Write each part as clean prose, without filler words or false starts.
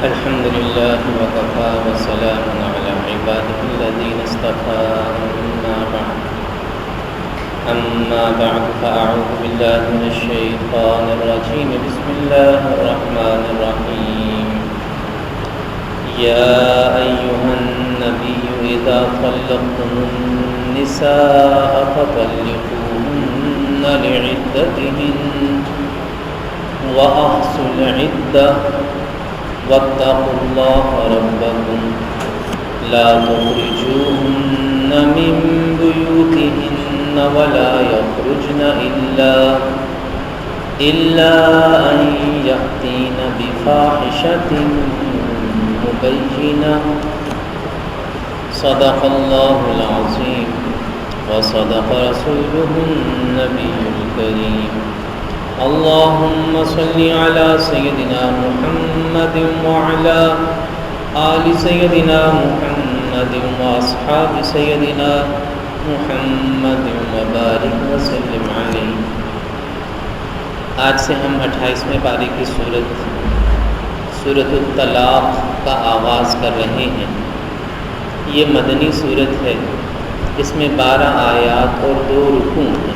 الحمد لله وكفى وسلام على عباده الذين اصطفى أما بعد فأعوذ بالله من الشيطان الرجيم بسم الله الرحمن الرحيم يا أيها النبي إذا طلقتم النساء فطلقوهن لعدتهن وأحصوا العدة واتقوا الله ربكم لا تخرجوهن من بيوتهن ولا يخرجن إلا أن يأتين بفاحشة مبينة صدق الله العظيم وصدق رسوله النبي الكريم اللهم صل على سيدنا محمد وعلى آل سيدنا محمد وأصحاب سيدنا محمد وبارك وسلم عليه۔ آج سے ہم 28ویں پارے کی سورۃ الطلاق کا آغاز کر رہے ہیں۔ یہ مدنی سورت ہے، اس میں 12 آیات اور 2 رکوع ہیں۔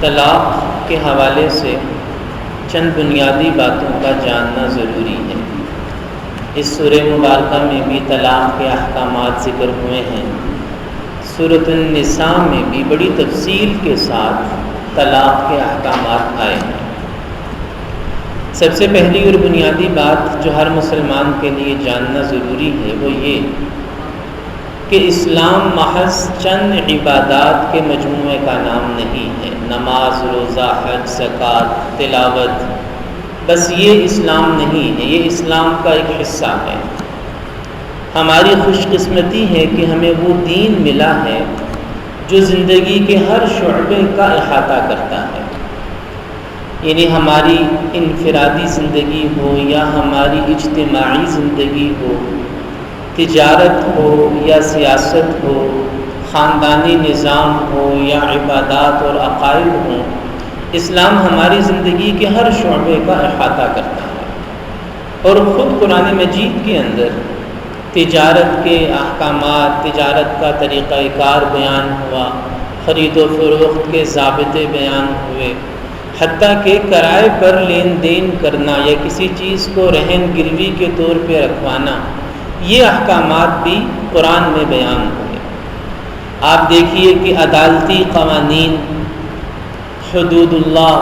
طلاق کے حوالے سے چند بنیادی باتوں کا جاننا ضروری ہے۔ اس سورہ مبارکہ میں بھی طلاق کے احکامات ذکر ہوئے ہیں۔ سورۃ النساء میں بھی بڑی تفصیل کے ساتھ طلاق کے احکامات آئے ہیں۔ سب سے پہلی اور بنیادی بات جو ہر مسلمان کے لیے جاننا ضروری ہے وہ یہ کہ اسلام محض چند عبادات کے مجموعے کا نام نہیں ہے، نماز، روزہ، حج، زکوٰۃ، تلاوت، بس یہ اسلام نہیں ہے، یہ اسلام کا ایک حصہ ہے۔ ہماری خوش قسمتی ہے کہ ہمیں وہ دین ملا ہے جو زندگی کے ہر شعبے کا احاطہ کرتا ہے، یعنی ہماری انفرادی زندگی ہو یا ہماری اجتماعی زندگی ہو، تجارت ہو یا سیاست ہو، خاندانی نظام ہو یا عبادات اور عقائد ہوں، اسلام ہماری زندگی کے ہر شعبے کا احاطہ کرتا ہے۔ اور خود قرآن مجید کے اندر تجارت کے احکامات، تجارت کا طریقہ کار بیان ہوا، خرید و فروخت کے ضابطے بیان ہوئے، حتیٰ کہ کرائے پر لین دین کرنا یا کسی چیز کو رہن گروی کے طور پہ رکھوانا، یہ احکامات بھی قرآن میں بیان ہوئے۔ آپ دیکھیے کہ عدالتی قوانین، حدود اللہ،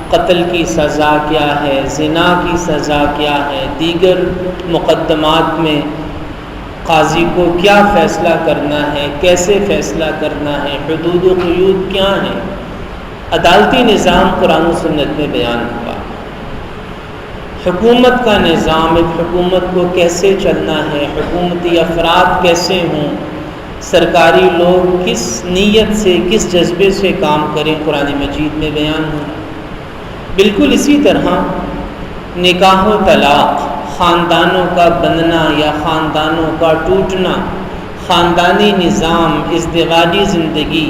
قتل کی سزا کیا ہے، زنا کی سزا کیا ہے، دیگر مقدمات میں قاضی کو کیا فیصلہ کرنا ہے، کیسے فیصلہ کرنا ہے، حدود و قیود کیا ہیں، عدالتی نظام قرآن و سنت میں بیان ہوا۔ حکومت کا نظام، ایک حکومت کو کیسے چلنا ہے، حکومتی افراد کیسے ہوں، سرکاری لوگ کس نیت سے، کس جذبے سے کام کریں، قرآن مجید میں بیان ہوا۔ بالکل اسی طرح نکاح و طلاق، خاندانوں کا بننا یا خاندانوں کا ٹوٹنا، خاندانی نظام، ازدواجی زندگی،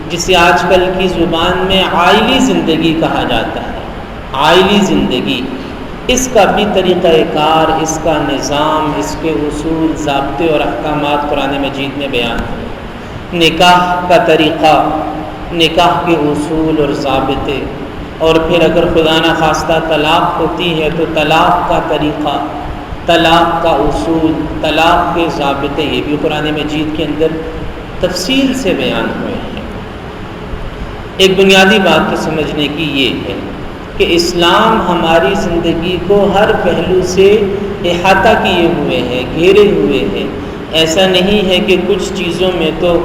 جسے آج کل کی زبان میں عائلی زندگی کہا جاتا ہے، عائلی زندگی، اس کا بھی طریقہ کار، اس کا نظام، اس کے اصول، ضابطے اور احکامات قرآن مجید میں بیان ہیں۔ نکاح کا طریقہ، نکاح کے اصول اور ضابطے، اور پھر اگر خدا نخواستہ طلاق ہوتی ہے تو طلاق کا طریقہ، طلاق کا اصول، طلاق کے ضابطے، یہ بھی قرآن مجید کے اندر تفصیل سے بیان ہوئے ہیں۔ ایک بنیادی بات تو سمجھنے کی یہ ہے کہ اسلام ہماری زندگی کو ہر پہلو سے احاطہ کیے ہوئے ہیں، گھیرے ہوئے ہیں۔ ایسا نہیں ہے کہ کچھ چیزوں میں تو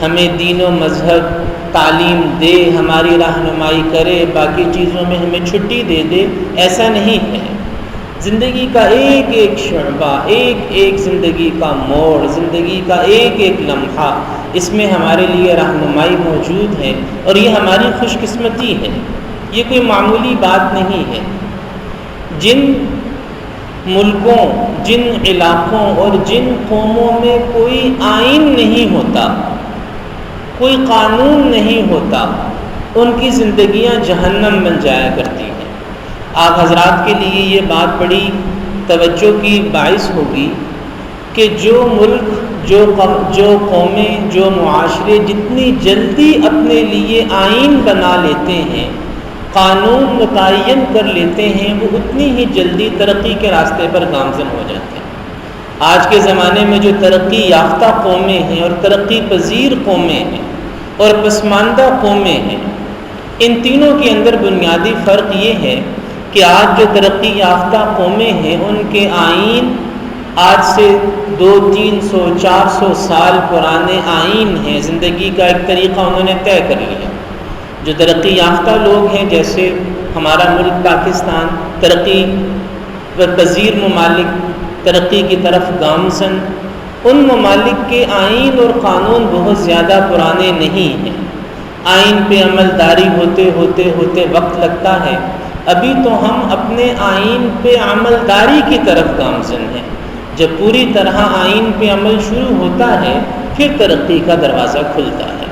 ہمیں دین و مذہب تعلیم دے، ہماری رہنمائی کرے، باقی چیزوں میں ہمیں چھٹی دے دے، ایسا نہیں ہے۔ زندگی کا ایک ایک شعبہ، ایک ایک زندگی کا موڑ، زندگی کا ایک ایک لمحہ، اس میں ہمارے لیے رہنمائی موجود ہے، اور یہ ہماری خوش قسمتی ہے، یہ کوئی معمولی بات نہیں ہے۔ جن ملکوں، جن علاقوں اور جن قوموں میں کوئی آئین نہیں ہوتا، کوئی قانون نہیں ہوتا، ان کی زندگیاں جہنم بن جایا کرتی ہیں۔ آپ حضرات کے لیے یہ بات بڑی توجہ کی باعث ہوگی کہ جو ملک، جو قومیں، جو معاشرے جتنی جلدی اپنے لیے آئین بنا لیتے ہیں، قانون متعین کر لیتے ہیں، وہ اتنی ہی جلدی ترقی کے راستے پر گامزن ہو جاتے ہیں۔ آج کے زمانے میں جو ترقی یافتہ قومیں ہیں اور ترقی پذیر قومیں ہیں اور پسماندہ قومیں ہیں، ان تینوں کے اندر بنیادی فرق یہ ہے کہ آج جو ترقی یافتہ قومیں ہیں ان کے آئین آج سے 200، 300، 400 سال پرانے آئین ہیں، زندگی کا ایک طریقہ انہوں نے طے کر لیا۔ جو ترقی یافتہ لوگ ہیں، جیسے ہمارا ملک پاکستان، ترقی پذیر ممالک، ترقی کی طرف گامزن، ان ممالک کے آئین اور قانون بہت زیادہ پرانے نہیں ہیں۔ آئین پہ عمل داری ہوتے ہوتے وقت لگتا ہے۔ ابھی تو ہم اپنے آئین پہ عمل داری کی طرف گامزن ہیں۔ جب پوری طرح آئین پہ عمل شروع ہوتا ہے پھر ترقی کا دروازہ کھلتا ہے۔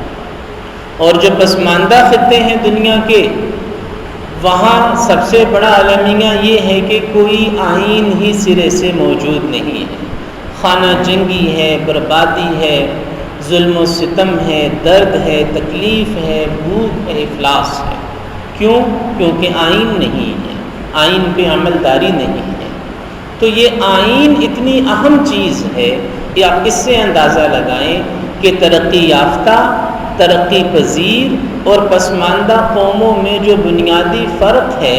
اور جو پسماندہ خطے ہیں دنیا کے، وہاں سب سے بڑا المیہ یہ ہے کہ کوئی آئین ہی سرے سے موجود نہیں ہے۔ خانہ جنگی ہے، بربادی ہے، ظلم و ستم ہے، درد ہے، تکلیف ہے، بھوک ہے، افلاس ہے۔ کیوں؟ کیونکہ آئین نہیں ہے، آئین پہ عمل داری نہیں ہے۔ تو یہ آئین اتنی اہم چیز ہے کہ آپ اس سے اندازہ لگائیں کہ ترقی یافتہ، ترقی پذیر اور پسماندہ قوموں میں جو بنیادی فرق ہے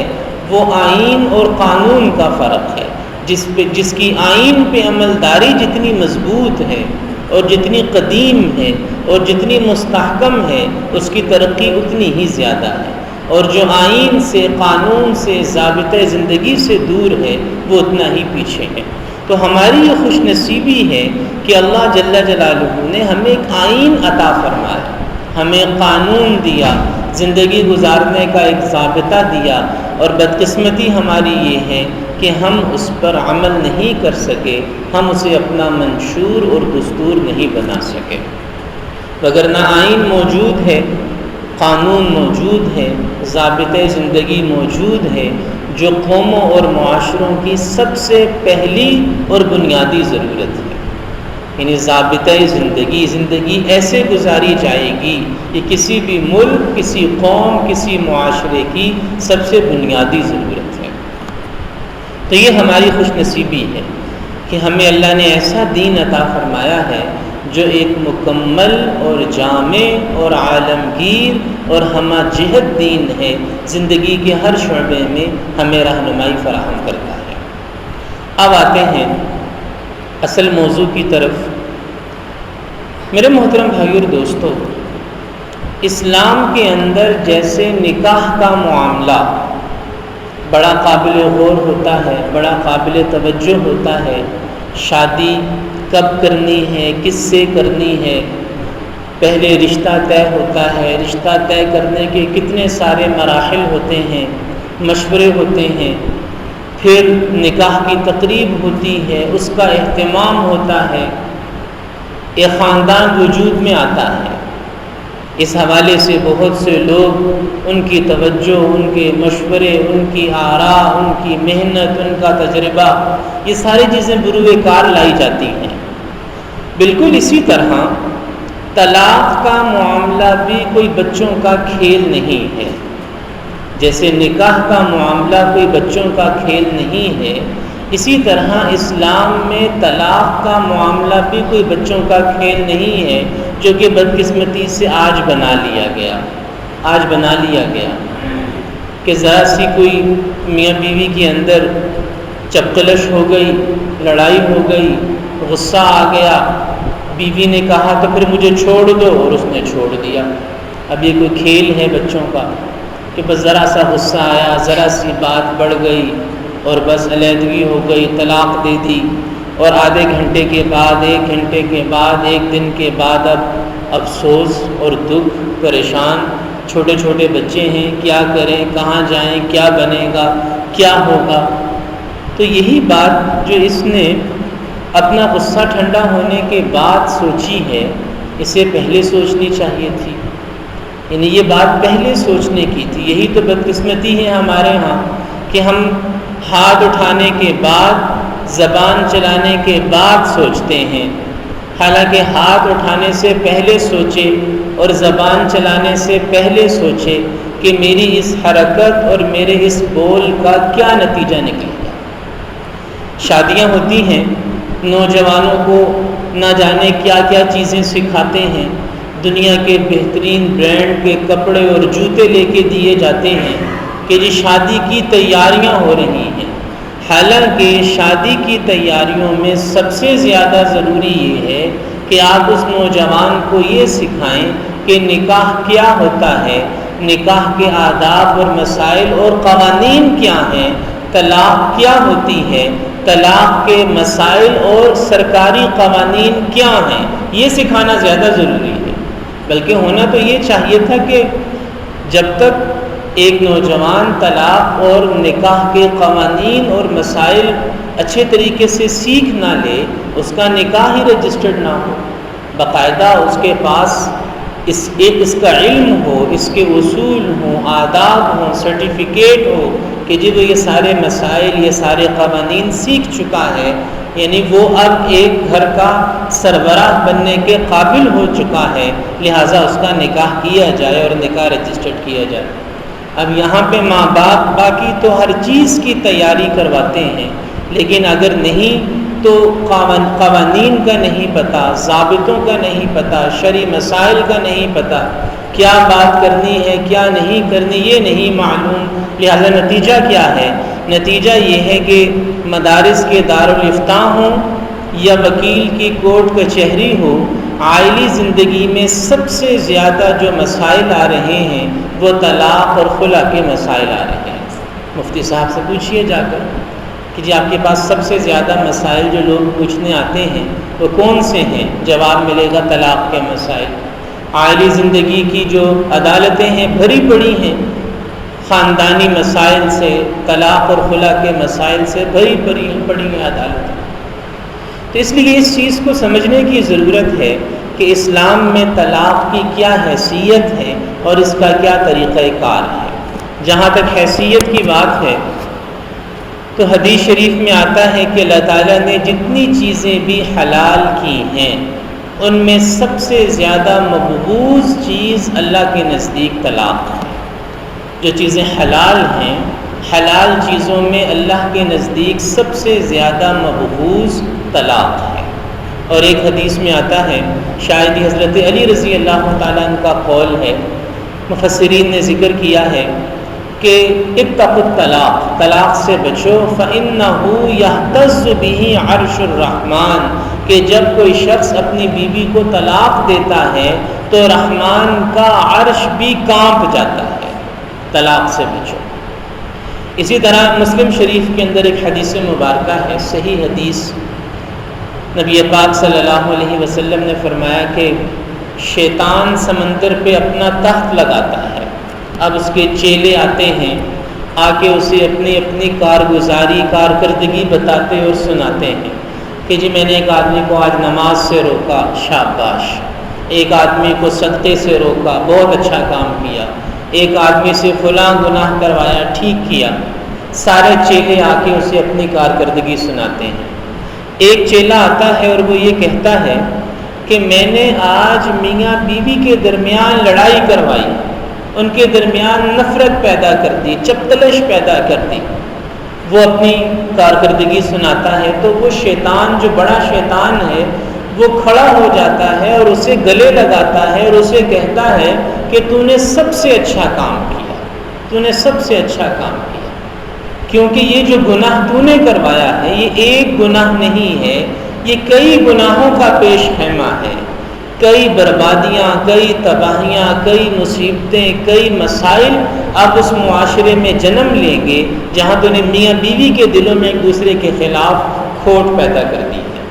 وہ آئین اور قانون کا فرق ہے، جس کی آئین پہ عمل داری جتنی مضبوط ہے اور جتنی قدیم ہے اور جتنی مستحکم ہے، اس کی ترقی اتنی ہی زیادہ ہے، اور جو آئین سے، قانون سے، ضابطۂ زندگی سے دور ہے وہ اتنا ہی پیچھے ہے۔ تو ہماری یہ خوش نصیبی ہے کہ اللہ جل جلالہ نے ہمیں ایک آئین عطا فرمایا، ہمیں قانون دیا، زندگی گزارنے کا ایک ضابطہ دیا، اور بدقسمتی ہماری یہ ہے کہ ہم اس پر عمل نہیں کر سکے، ہم اسے اپنا منشور اور دستور نہیں بنا سکے۔ وگرنہ آئین موجود ہے، قانون موجود ہے، ضابطۂ زندگی موجود ہے، جو قوموں اور معاشروں کی سب سے پہلی اور بنیادی ضرورت ہے۔ یعنی ضابطۂ زندگی ایسے گزاری جائے گی کہ کسی بھی ملک، کسی قوم، کسی معاشرے کی سب سے بنیادی ضرورت ہے۔ تو یہ ہماری خوش نصیبی ہے کہ ہمیں اللہ نے ایسا دین عطا فرمایا ہے جو ایک مکمل اور جامع اور عالمگیر اور ہمہ جہت دین ہے، زندگی کے ہر شعبے میں ہمیں رہنمائی فراہم کرتا ہے۔ اب آتے ہیں اصل موضوع کی طرف۔ میرے محترم بھائیو اور دوستو، اسلام کے اندر جیسے نکاح کا معاملہ بڑا قابل غور ہوتا ہے، بڑا قابل توجہ ہوتا ہے، شادی کب کرنی ہے، کس سے کرنی ہے، پہلے رشتہ طے ہوتا ہے، رشتہ طے کرنے کے کتنے سارے مراحل ہوتے ہیں، مشورے ہوتے ہیں، پھر نکاح کی تقریب ہوتی ہے، اس کا اہتمام ہوتا ہے، ایک خاندان وجود میں آتا ہے۔ اس حوالے سے بہت سے لوگ، ان کی توجہ، ان کے مشورے، ان کی آراء، ان کی محنت، ان کا تجربہ، یہ ساری چیزیں بروئے کار لائی جاتی ہیں۔ بالکل اسی طرح طلاق کا معاملہ بھی کوئی بچوں کا کھیل نہیں ہے۔ جیسے نکاح کا معاملہ کوئی بچوں کا کھیل نہیں ہے، اسی طرح اسلام میں طلاق کا معاملہ بھی کوئی بچوں کا کھیل نہیں ہے، جو کہ بدقسمتی سے آج بنا لیا گیا کہ ذرا سی کوئی میاں بیوی کے اندر چپقلش ہو گئی، لڑائی ہو گئی، غصہ آ گیا، بیوی نے کہا تو پھر مجھے چھوڑ دو، اور اس نے چھوڑ دیا۔ اب یہ کوئی کھیل ہے بچوں کا کہ بس ذرا سا غصہ آیا، ذرا سی بات بڑھ گئی اور بس علیحدگی ہو گئی، طلاق دے دی، اور آدھے گھنٹے کے بعد، 1 گھنٹے کے بعد، 1 دن کے بعد اب افسوس اور دکھ، پریشان، چھوٹے چھوٹے بچے ہیں، کیا کریں، کہاں جائیں، کیا بنے گا، کیا ہوگا۔ تو یہی بات جو اس نے اپنا غصہ ٹھنڈا ہونے کے بعد سوچی ہے، اسے پہلے سوچنی چاہیے تھی۔ یعنی یہ بات پہلے سوچنے کی تھی۔ یہی تو بدقسمتی ہے ہمارے ہاں کہ ہم ہاتھ اٹھانے کے بعد زبان چلانے کے بعد سوچتے ہیں، حالانکہ ہاتھ اٹھانے سے پہلے سوچے اور زبان چلانے سے پہلے سوچے کہ میری اس حرکت اور میرے اس بول کا کیا نتیجہ نکلے گا۔ شادیاں ہوتی ہیں، نوجوانوں کو نہ جانے کیا کیا چیزیں سکھاتے ہیں، دنیا کے بہترین برانڈ کے کپڑے اور جوتے لے کے دیے جاتے ہیں کہ جی شادی کی تیاریاں ہو رہی ہیں۔ حالانکہ شادی کی تیاریوں میں سب سے زیادہ ضروری یہ ہے کہ آپ اس نوجوان کو یہ سکھائیں کہ نکاح کیا ہوتا ہے، نکاح کے آداب اور مسائل اور قوانین کیا ہیں، طلاق کیا ہوتی ہے، طلاق کے مسائل اور سرکاری قوانین کیا ہیں، یہ سکھانا زیادہ ضروری ہے۔ بلکہ ہونا تو یہ چاہیے تھا کہ جب تک ایک نوجوان طلاق اور نکاح کے قوانین اور مسائل اچھے طریقے سے سیکھ نہ لے، اس کا نکاح ہی رجسٹرڈ نہ ہو، باقاعدہ اس کے پاس اس کا علم ہو، اس کے اصول ہوں، آداب ہوں، سرٹیفکیٹ ہو کہ جی وہ یہ سارے مسائل، یہ سارے قوانین سیکھ چکا ہے، یعنی وہ اب ایک گھر کا سربراہ بننے کے قابل ہو چکا ہے، لہٰذا اس کا نکاح کیا جائے اور نکاح رجسٹرڈ کیا جائے۔ اب یہاں پہ ماں باپ باقی تو ہر چیز کی تیاری کرواتے ہیں، لیکن اگر نہیں تو قوانین کا نہیں پتہ، ضابطوں کا نہیں پتہ، شرعی مسائل کا نہیں پتہ، کیا بات کرنی ہے کیا نہیں کرنی یہ نہیں معلوم، لہذا نتیجہ کیا ہے؟ نتیجہ یہ ہے کہ مدارس کے دارالافتاء ہوں یا وکیل کی کورٹ کچہری ہو، عائلی زندگی میں سب سے زیادہ جو مسائل آ رہے ہیں وہ طلاق اور خلا کے مسائل آ رہے ہیں۔ مفتی صاحب سے پوچھئے جا کر کہ جی آپ کے پاس سب سے زیادہ مسائل جو لوگ پوچھنے آتے ہیں وہ کون سے ہیں؟ جواب ملے گا طلاق کے مسائل۔ عائلی زندگی کی جو عدالتیں ہیں بھری پڑی ہیں، خاندانی مسائل سے، طلاق اور خلا کے مسائل سے بھری پڑی ہیں عدالتیں۔ تو اس لیے اس چیز کو سمجھنے کی ضرورت ہے کہ اسلام میں طلاق کی کیا حیثیت ہے اور اس کا کیا طریقہ کار ہے۔ جہاں تک حیثیت کی بات ہے تو حدیث شریف میں آتا ہے کہ اللہ تعالیٰ نے جتنی چیزیں بھی حلال کی ہیں ان میں سب سے زیادہ مقبوض چیز اللہ کے نزدیک طلاق ہے۔ جو چیزیں حلال ہیں، حلال چیزوں میں اللہ کے نزدیک سب سے زیادہ مقبوض طلاق ہے۔ اور ایک حدیث میں آتا ہے، شاید حضرت علی رضی اللہ تعالیٰ عنہ کا قول ہے، مفسرین نے ذکر کیا ہے کہ اتقوا الطلاق، طلاق سے بچو، فإنہ یہتز بہ عرش الرحمن، کہ جب کوئی شخص اپنی بیوی کو طلاق دیتا ہے تو رحمان کا عرش بھی کانپ جاتا ہے۔ طلاق سے بچو۔ اسی طرح مسلم شریف کے اندر ایک حدیث مبارکہ ہے، صحیح حدیث، نبی پاک صلی اللہ علیہ وسلم نے فرمایا کہ شیطان سمندر پہ اپنا تخت لگاتا ہے، اب اس کے چیلے آتے ہیں، آ کے اسے اپنی اپنی کارکردگی بتاتے اور سناتے ہیں کہ جی میں نے ایک آدمی کو آج نماز سے روکا، شاباش، ایک آدمی کو صدقے سے روکا، بہت اچھا کام کیا، ایک آدمی سے فلاں گناہ کروایا، ٹھیک کیا۔ سارے چیلے آ کے اسے اپنی کارکردگی سناتے ہیں۔ ایک چیلا آتا ہے اور وہ یہ کہتا ہے کہ میں نے آج میاں بیوی کے درمیان لڑائی کروائی، ان کے درمیان نفرت پیدا کر دی، چپتلش پیدا کر دی۔ وہ اپنی کارکردگی سناتا ہے تو وہ شیطان، جو بڑا شیطان ہے، وہ کھڑا ہو جاتا ہے اور اسے گلے لگاتا ہے اور اسے کہتا ہے کہ تو نے سب سے اچھا کام کیا، تو نے سب سے اچھا کام کیا، کیونکہ یہ جو گناہ تو نے کروایا ہے یہ ایک گناہ نہیں ہے، یہ کئی گناہوں کا پیش خیمہ ہے، کئی بربادیاں، کئی تباہیاں، کئی مصیبتیں، کئی مسائل اب اس معاشرے میں جنم لیں گے جہاں تو نے میاں بیوی کے دلوں میں ایک دوسرے کے خلاف کھوٹ پیدا کر دی ہے۔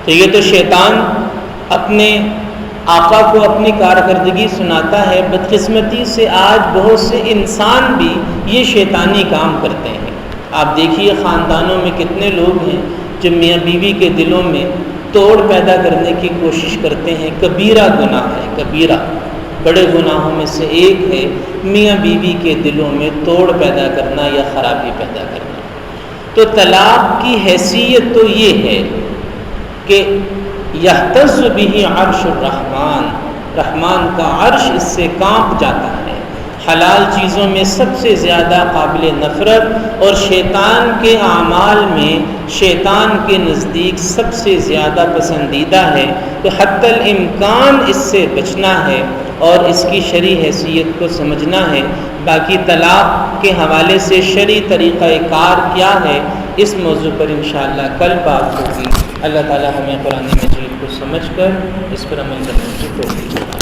تو یہ تو شیطان اپنے آقا کو اپنی کارکردگی سناتا ہے۔ بدقسمتی سے آج بہت سے انسان بھی یہ شیطانی کام کرتے ہیں۔ آپ دیکھیے خاندانوں میں کتنے لوگ ہیں جو میاں بیوی کے دلوں میں توڑ پیدا کرنے کی کوشش کرتے ہیں۔ کبیرہ گناہ ہے، کبیرہ، بڑے گناہوں میں سے ایک ہے میاں بیوی کے دلوں میں توڑ پیدا کرنا یا خرابی پیدا کرنا۔ تو طلاق کی حیثیت تو یہ ہے کہ یہتز بہ عرش الرحمن، رحمان کا عرش اس سے کانپ جاتا ہے، حلال چیزوں میں سب سے زیادہ قابل نفرت اور شیطان کے اعمال میں شیطان کے نزدیک سب سے زیادہ پسندیدہ ہے، تو حتی الامکان اس سے بچنا ہے اور اس کی شرعی حیثیت کو سمجھنا ہے۔ باقی طلاق کے حوالے سے شرعی طریقہ کار کیا ہے، اس موضوع پر انشاءاللہ کل بات ہوگی۔ اللہ تعالی ہمیں قرآن مجید کو سمجھ کر اس پر عمل کرنے کی توفیق دے۔